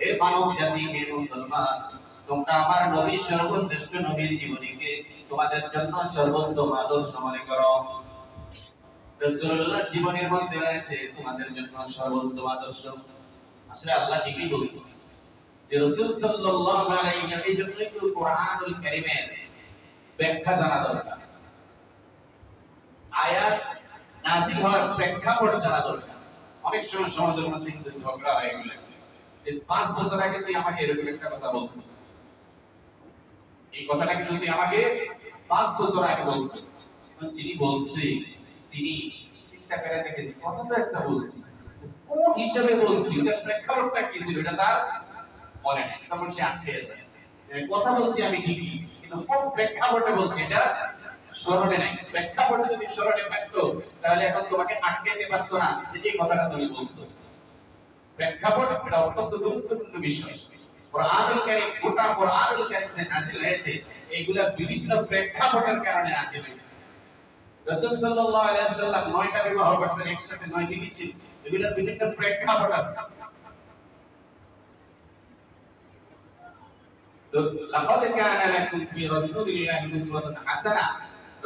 এ মানব জাতি, হে মুসলমান, তোমরা আমার নবী সর্বশ্রেষ্ঠ নবীর জীবনীকে তোমাদের জন্য সর্বোত্তম আদর্শ মনে করো। রাসূলুল্লাহর জীবনের মধ্যে রয়েছে তোমাদের জন্য সর্বোত্তম আদর্শ। আসলে আল্লাহ ঠিকই বলছেন যে রাসূল সাল্লাল্লাহু আলাইহি ওয়াসাল্লামের জন্য একটু কোরআনুল কারীমের ব্যাখ্যা জানা দরকার, আয়াত নাযিল হওয়ার প্রেক্ষাপট জানা দরকার। অনেক সময় সমাজের মধ্যে কিন্তু ঝগড়া হয়ে গেল, যে 5 বছর আগে তুই আমাকে এরকম একটা কথা বলছিস, এই কথাটা কিন্তু তুই আমাকে 5 বছর আগে বলছিস। এখন যিনি বলছে তিনি চিন্তা করে দেখেন, কথা তো একটা বলছি, কোন হিসাবে বলছি, এর প্রেক্ষাপটটা কি ছিল এটা তার মনে নেই, তখন সে আটকে যায়। কথা বলছি আমি ঠিকই, কিন্তু কোন প্রেক্ষাপটে বলছি এটা স্মরণে নাই। প্রেক্ষাপট যদি স্মরণে থাকতো তাহলে এখন তোমাকে আটকাইতে পারতো না যে এই কথাটা তুমি বলছো। প্রেক্ষাপট এটা অত্যন্ত গুরুত্বপূর্ণ বিষয়। কোরআনুল কারীম, গোটা কোরআনুল কারীম যে নাযিল হয়েছে এইগুলা বিভিন্ন প্রেক্ষাপটের কারণে নাযিল হয়েছে। রাসূল সাল্লাল্লাহু আলাইহি ওয়াসাল্লাম 9টা বিবাহ করেছেন, একসাথে 9টি ছিল, এগুলোর বিভিন্ন প্রেক্ষাপট আছে। তো লাকাদ কানা লাকুম ফি রাসূলিল্লাহি উসওয়াতুন হাসানাহ,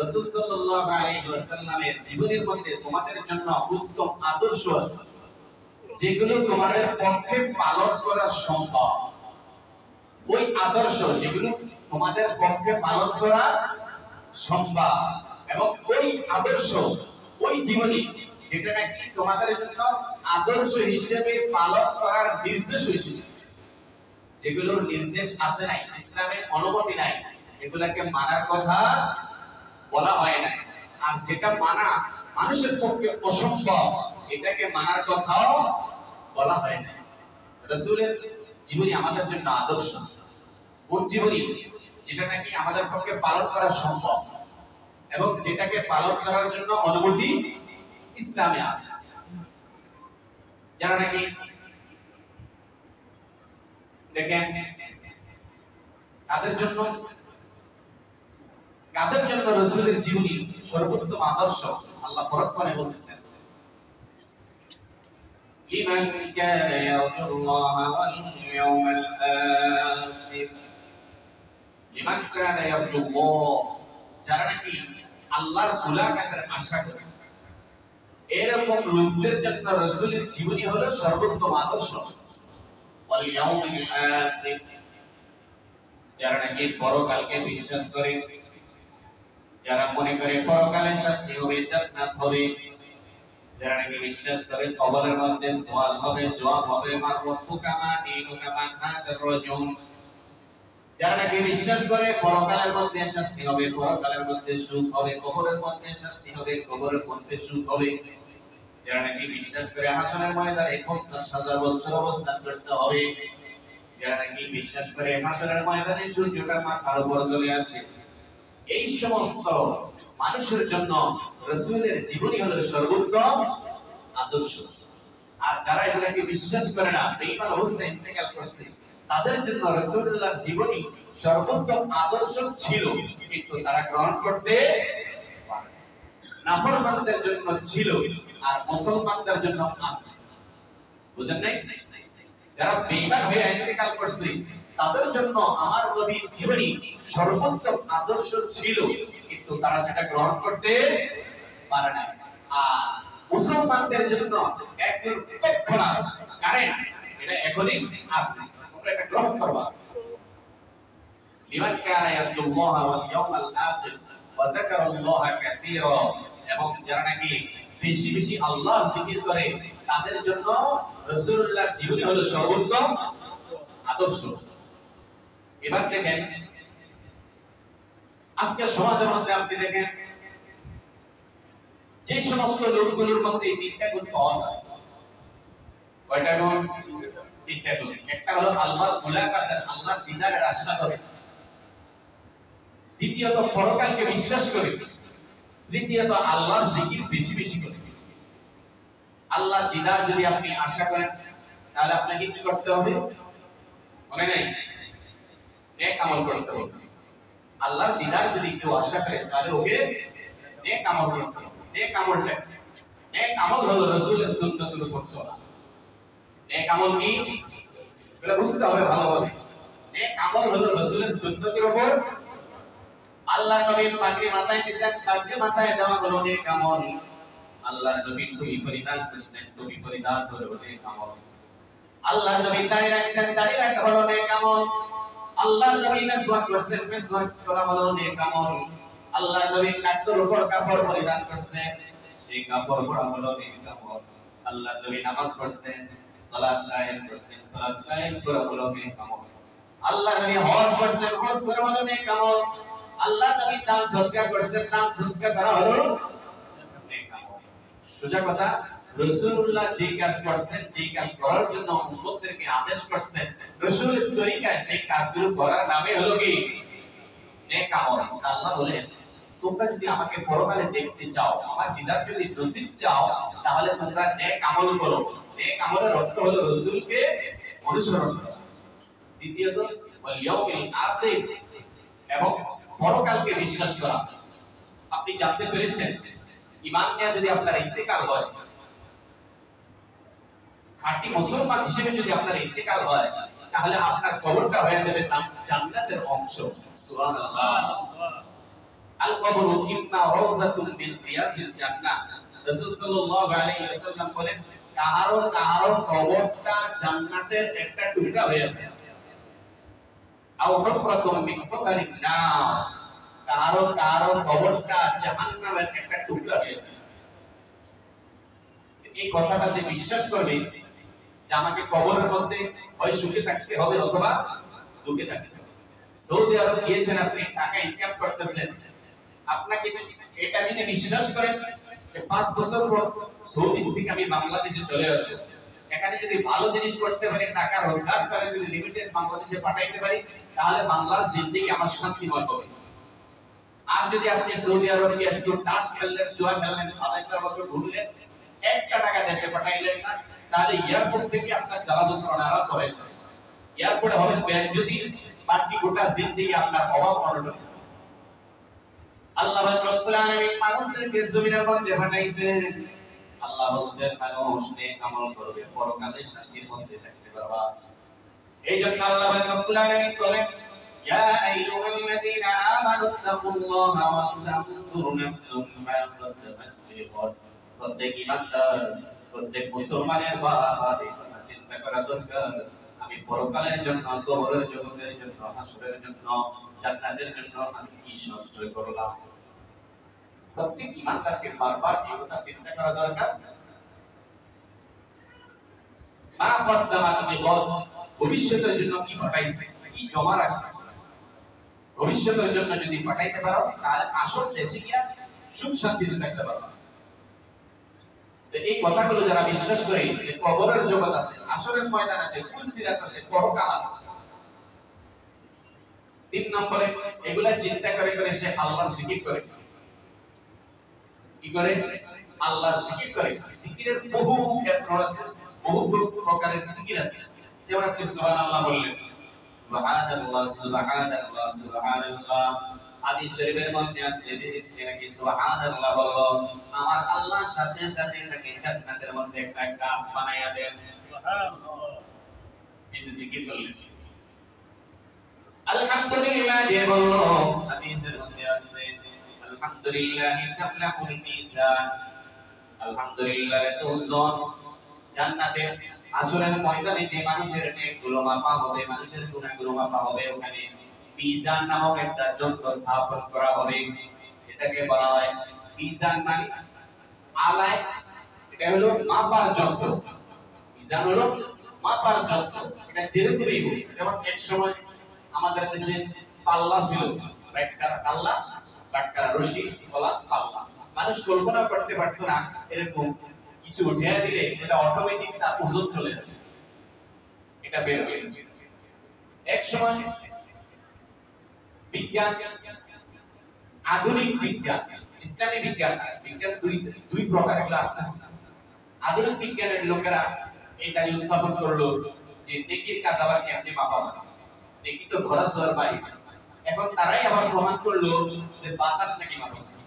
রাসূল সাল্লাল্লাহু আলাইহি ওয়াসাল্লামের জীবনের মধ্যে তোমাদের জন্য উত্তম আদর্শ আছে, যেগুলো তোমাদের পক্ষে পালন করা সম্ভব। ওই আদর্শ যেগুলো তোমাদের পক্ষে পালন করা সম্ভব, এবং ওই আদর্শ, ওই জীবনী যেটা নাকি তোমাদের জন্য আদর্শ হিসেবে পালন করার নির্দেশ হয়েছে, যেগুলোর নির্দেশ আছে নাই, ইসলামের অনুমতি নাই, এগুলাকে মানার কথা বলা হয় না। আর যেটা মানা মানুষের পক্ষে অসম্ভব, এটাকে মানার কথাও বলা হয় না। রাসূলের জীবনী আমাদের জন্য আদর্শ। কোন জীবনী? যেটা নাকি আমাদের পক্ষে পালন করা সম্ভব এবং যেটাকে পালন করার জন্য অনুমতি ইসলামে আছে। যারা নাকি দেখেন কাদের জন্য রাসূলের জীবনী সর্বোত্তম আদর্শ, আল্লাহ পরক্ষণে বলতেছেন, লিমান কানা ইয়ারজুল্লাহ ওয়াল ইয়াউমাল আখির, লিমান কানা ইয়ারজুল্লাহ, যারা নাকি আল্লাহর মুলাকাতের আশা করে, এরকম লোকদের জন্য রাসূলের জীবনী হলো সর্বোত্তম আদর্শ। ওয়াল ইয়াউমিল আখির, যারা নাকি পরকালকে বিশ্বাস করে, যারা মনে করে পরকালে শাস্তি হবে, জান্নাত হবে, যারা নাকি বিশ্বাস করে কবরের মধ্যে সওয়াল হবে, জবাব হবে, মা রব্বুকা মা দীনুকা মান হাদার রাজুল, যারা নাকি বিশ্বাস করে পরকালের মধ্যে শাস্তি হবে, পরকালের মধ্যে সুখ হবে, কবরের মধ্যে শাস্তি হবে, কবরের মধ্যে সুখ হবে, যারা নাকি বিশ্বাস করে হাসরের ময়দানে 50,000 বছর অবস্থান করতে হবে, যারা নাকি বিশ্বাস করে হাসরের ময়দানে সূর্যটা মাথার উপর চলে আসবে, এই সমস্ত মানুষের জন্য রাসূলের জীবনী হলো সর্বোত্তম আদর্শ। আর যারা এগুলোকে বিশ্বাস করে না, বেঈমান অবস্থায় ইন্তেকাল করছে, তাদের জন্য রাসূলুল্লাহর জীবনী সর্বোত্তম আদর্শ ছিল, কিন্তু তারা গ্রহণ করতে পারে না। নাফরমানদের জন্য ছিল আর মুসলমানদের জন্য আছে। বুঝেন নাই? যারা বেঈমান হয়ে ইন্তেকাল করছে তাদের জন্য আমার নবীর জীবনী সর্বোত্তম আদর্শ ছিল, কিন্তু তারা সেটা গ্রহণ করতে পারে না। আর মুসলমানদের জন্য একদম তৎক্ষণাৎ কারেন্ট, এটা এখনই আছে, তোমরা এটা গ্রহণ করবা। লিমান কানা ইয়ারজুল্লাহ ওয়াল ইয়াউমাল আখির ওয়া যাকারাল্লাহা কাসীরা, এবং যারা নাকি বেশি বেশি আল্লাহর জিকির করে তাদের জন্য রাসূলুল্লাহর জীবনী হলো সর্বোত্তম আদর্শ। এবার দেখেন আজকে সমাজের মধ্যে আপনি দেখেন যে সমস্ত লোকগুলোর মধ্যে তিনটা গুণ পাওয়া যায়। কয়টা গুণ? তিনটা গুণ। একটা হলো আল্লাহর মুলাকাত, আল্লাহর দিদারের আশা করে, দ্বিতীয়ত পরকালকে বিশ্বাস করে, তৃতীয়ত আল্লাহর জিকির বেশি বেশি করে। আল্লাহর দিদার যদি আপনি আশা করেন তাহলে আপনাকে কি করতে হবে? মনে নেই? নেক আমল করতে হবে। আল্লাহর দিদার যদি কেউ আশা করে তাহলে ওকে নেক আমল করতে হবে। নেক আমল হলো রাসূলের সুন্নাতের উপর চলা। নেক আমল কি? এটা বুঝতে হবে ভালোভাবে। নেক আমল হলো রাসূলের সুন্নতের উপর আল্লাহ নবীর পাগড়ি মাথায় দিয়েছেন, পাগড়ি মাথায় দেওয়া হলো নেক আমল। আল্লাহ নবী টুপি পরিধান করছেন, টুপি পরিধান করে নেক আমল। আল্লাহ নবী দাড়ি রাখছেন, দাড়ি রাখা হলো নেক আমল। আল্লাহ নবী মিসওয়াক করছেন, মিসওয়াক করা হলো নেক আমল। আল্লাহ নবী কাপড়ের উপর কাপড় পরিধান করছেন, সেই কাপড় পরা হলো নেক আমল। আল্লাহ নবী নামাজ পড়ছেন, সালাত কায়েম করছেন, সালাত কায়েম করা হলো নেক আমল। আল্লাহ নবী হজ করছেন, হজ করা হলো নেক আমল। আল্লাহ নবী দান সদকা করছেন, দান সদকা করা হলো নেক আমল। সোজা কথা, রাসূলুল্লাহ যে কাজ করছেন, যে কাজ করার জন্য উম্মতদেরকে আদেশ করছেন, রাসূলের তরিকায় সেই কাজগুলো করার নামে হলো কি নেক আমল। আল্লাহ বলেন, তোমরা যদি আমাকে পরকালে দেখতে চাও, আমার দিদার যদি নসিব চাও, তাহলে তোমরা নেক আমল করো। নেক আমলের অর্থ হলো রাসূলকে অনুসরণ করা। দ্বিতীয়ত ওয়াল ইয়াউমিল আখির, এবং পরকালকে বিশ্বাস করা। আপনি জানতে পেরেছেন, ঈমান নিয়ে যদি আপনার ইন্তেকাল হয়, খাঁটি মুসলমান হিসেবে যদি আপনার ইন্তেকাল হয়, তাহলে আপনার কবরটা হয়ে যাবে জান্নাতের অংশ। সুবহানাল্লাহ। আল কবরু ইম্মা রাওযাতুন মিন রিয়াজিল জান্নাহ। রাসূল সাল্লাল্লাহু আলাইহি ওয়াসাল্লাম বলেন, কাহারো কবরটা জান্নাতের একটা টুকরা হয়ে যাবে। আও হুফরাতুম মিন হুফারিন নার, কাহারো কবরটা জাহান্নামের একটা টুকরা হয়ে যাবে। এই কথাটা যে বিশ্বাস করবে যে আমাকে কবরের মধ্যে হয় সুখে থাকতে হবে অথবা দুঃখে থাকতে হবে। সৌদি আরব গিয়েছেন, আপনি টাকা ইনকাম করতেছেন, আপনাকে এটা যদি বিশ্বাস করেন যে 5 বছর পর সৌদি থেকে আমি বাংলাদেশে চলে আসবো, এখানে যদি ভালো জিনিস করতে পারি, টাকা রোজগার করে যদি রেমিটেন্স বাংলাদেশে পাঠাইতে পারি, তাহলে বাংলার জিন্দেগি আমার শান্তিময় হবে। আর যদি আপনি সৌদি আরব গিয়ে শুধু তাস খেললেন, জুয়া খেললেন, আদায়টার মতো ঘুরলেন, একটা টাকা দেশে পাঠাইলেন না, তাহলে এয়ারপোর্ট থেকে আপনার জ্বালা যন্ত্রণা আরম্ভ হয়ে যাবে। এয়ারপোর্টে হবে যদি বাকি গোটা জিন্দেগি আপনার অভাব অনটন। আল্লাহ রাব্বুল আলামিন মানুষদেরকে জমিনের মধ্যে পাঠাইছেন। আল্লাহ বলেন, মানুষ নেক আমল করবে, পরকালে শান্তির মধ্যে থাকতে পারবা। এইজন্য আল্লাহ রাব্বুল আলামিন বলেন, ইয়া আইয়ুহাল্লাযীনা আমানুত্তাকুল্লাহা ওয়া তানজুর নাফসুম মা কাদ্দামাত লিগাদ। প্রত্যেক ঈমানদার, প্রত্যেক মুসলমানের বারে চিন্তা করা দরকার, আমি পরকালের জন্য, কবরের জগতের জন্য, হাসরের জন্য, জান্নাতের জন্য আমি কি সঞ্চয় করলাম। প্রত্যেক ঈমানদারকে বারবার এই কথা চিন্তা করা দরকার। মা কাদ্দামাত লিগাদ, ভবিষ্যতের জন্য কি পাঠাইছে, কি জমা রাখছে। ভবিষ্যতের জন্য যদি পাঠাইতে পারো, তাহলে আসল দেশে গিয়া সুখ শান্তিতে থাকতে পারো। এই কথাগুলো যারা বিশ্বাস করে যে কবরের জগৎ আছে, আসরের ময়দান আছে, ফুলসিরাত আছে, পরকাল আছে, 3 নম্বরে এগুলা চিন্তা করে করে সে আল্লাহর জিকির করে। কি করে? আল্লাহর জিকির করে। জিকিরের বহু ক্ষেত্র আছে, বহু প্রকারের জিকির আছে। যেমন আপনি সুবহানাল্লাহ বললেন, সুবহানাল্লাহ সুবহানাল্লাহ সুবহানাল্লাহ। হাদিস শরীফের মধ্যে আছে যে নাকি সুবহানাল্লাহ বলল, আমার আল্লাহ সাথে সাথে তাকে জান্নাতের মধ্যে একটা গাছ বানায়া দেন। সুবহানাল্লাহ। এই যে জিকির করলেন। আলহামদুলিল্লাহ যে বলল, হাদিসের মধ্যে আছে আলহামদুলিল্লাহি তামলাকুল মিজান। আলহামদুলিল্লাহ এর ওজন জান্নাতে আসরের ময়দানে যে মানুষের নেকগুলো মাপা হবে, মানুষের গুনাহগুলো মাপা হবে, ওখানে মিজান নামক একটা যন্ত্র স্থাপন করা হবে। এটাকে বলা হয় মিজান, মানে আলায়, এটা হলো মাপার যন্ত্র। মিজান হলো মাপার যন্ত্র। এটা যেরকমই হোক, যেমন এক সময় আমাদের দেশে পাল্লা ছিল, বাটকারা পাল্লা, বাটকারা রশি বলা পাল্লা। মানুষ কল্পনা করতে পারতো না এরকম কিছু উঠিয়ে দিলে এটা অটোমেটিক তার ওজন চলে যাবে, এটা বের হয়ে যাবে। এক সময় বিজ্ঞান, আধুনিক বিজ্ঞান, ইসলামী বিজ্ঞান, বিজ্ঞান দুই প্রকার এগুলো আসতেছে। আধুনিক বিজ্ঞানের লোকেরা এটা উদ্ভাবন করলো যে নেকির কাজ আবার কেমনে মাপা যায়। নেকি তো ধরা ছোঁয়ার বাইরে। এখন তারাই আবার প্রমাণ করলো যে বাতাস নাকি মাপা যায়।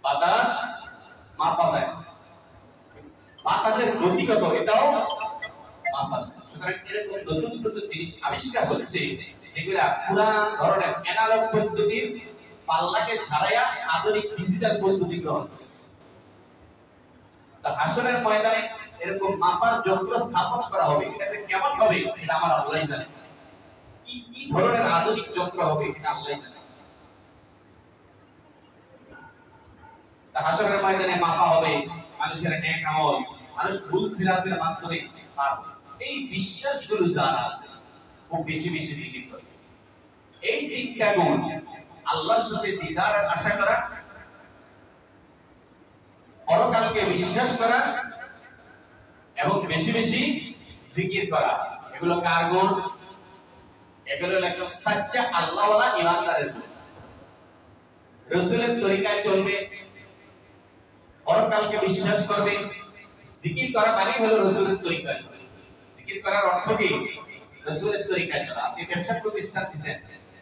বাতাস মাপা যায়, বাতাসের গতি কত এটাও মাপা যায়। সুতরাং এরকম নতুন নতুন জিনিস আবিষ্কার হচ্ছে যেগুলা পুরান ধরনের অ্যানালগ পদ্ধতির পাল্লাকে ছাড়াইয়া আধুনিক ডিজিটাল পদ্ধতি গ্রহণ করছে। তা হাসরের ময়দানে এরকম মাপার যন্ত্র স্থাপন করা হবে, এটা কেমন হবে এটা আমার আল্লাহই জানে। কি কি ধরনের আধুনিক যন্ত্র হবে এটা আল্লাহই জানে। তা হাসরের ময়দানে মাপা হবে মানুষের নেক আমল, মানুষ ভুল সিরাতের মাধ্যমে পার হবে। এই বিশ্বাসগুলো যার আছে ও বেশি বেশি জিকির করে। এই তিনটা গুণ আল্লাহর সাথে দিদার আশা করা, পরকালকে বিশ্বাস করা এবং বেশি বেশি জিকির করা, এগুলো কার গুণ? এগুলো একদম সচ্চা আল্লাহওয়ালা ইমানদারের গুণ। রাসূলের তরিকায় চলবে, পরকালকে বিশ্বাস করবে। জিকির করা মানে হলো রাসূলের তরিকায় চলা। জিকির করার অর্থ কি? রাসূলের তরিকায় চলা। আপনি ব্যবসা প্রতিষ্ঠান দিবেন,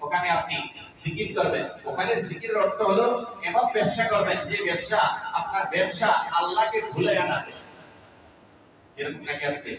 ওখানে আপনি জিকির করবেন। ওখানে জিকিরের অর্থ হলো এমন ব্যবসা করবেন যে ব্যবসা আপনার ব্যবসা আল্লাহকে ভুলে আনাবে। এরকম নাকি আছে?